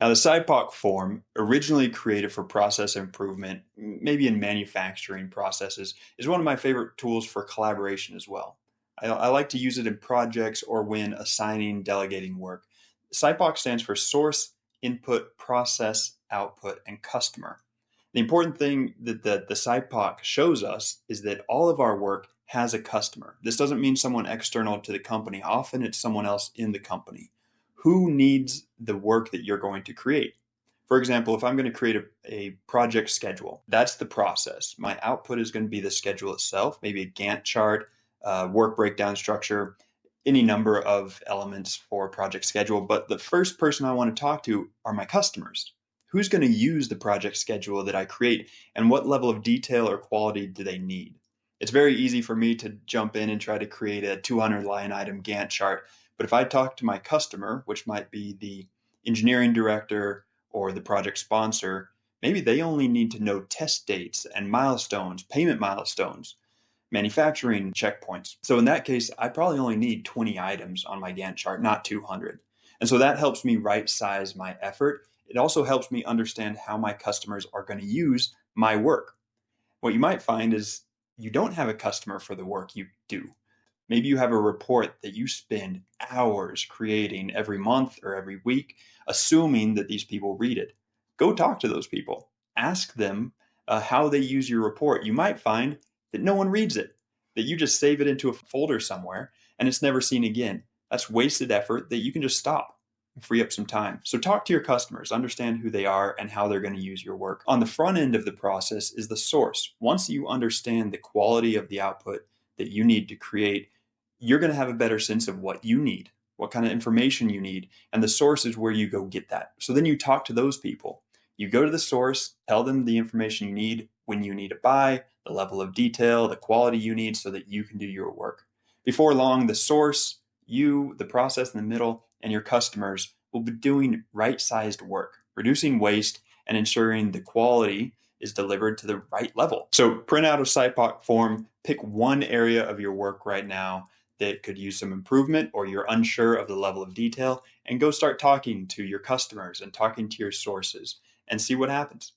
Now, the SIPOC form, originally created for process improvement, maybe in manufacturing processes, is one of my favorite tools for collaboration as well. I like to use it in projects or when assigning, delegating work. SIPOC stands for source, input, process, output, and customer. The important thing that the SIPOC shows us is that all of our work has a customer. This doesn't mean someone external to the company. Often it's someone else in the company. Who needs the work that you're going to create? For example, if I'm going to create a project schedule, that's the process. My output is going to be the schedule itself, maybe a Gantt chart, work breakdown structure, any number of elements for a project schedule. But the first person I want to talk to are my customers. Who's going to use the project schedule that I create, and what level of detail or quality do they need? It's very easy for me to jump in and try to create a 200 line item Gantt chart. But if I talk to my customer, which might be the engineering director or the project sponsor, maybe they only need to know test dates and milestones, payment milestones, manufacturing checkpoints. So in that case, I probably only need 20 items on my Gantt chart, not 200. And so that helps me right size my effort. It also helps me understand how my customers are going to use my work. What you might find is you don't have a customer for the work you do. Maybe you have a report that you spend hours creating every month or every week, assuming that these people read it. Go talk to those people. Ask them how they use your report. You might find that no one reads it, that you just save it into a folder somewhere and it's never seen again. That's wasted effort that you can just stop and free up some time. So talk to your customers, understand who they are and how they're going to use your work. On the front end of the process is the source. Once you understand the quality of the output that you need to create, you're going to have a better sense of what you need, what kind of information you need, and the source is where you go get that. So then you talk to those people. You go to the source, tell them the information you need, when you need to buy, the level of detail, the quality you need so that you can do your work. Before long, the source, you, the process in the middle, and your customers will be doing right-sized work, reducing waste and ensuring the quality is delivered to the right level. So print out a SIPOC form, pick one area of your work right now that could use some improvement or you're unsure of the level of detail, and go start talking to your customers and talking to your sources and see what happens.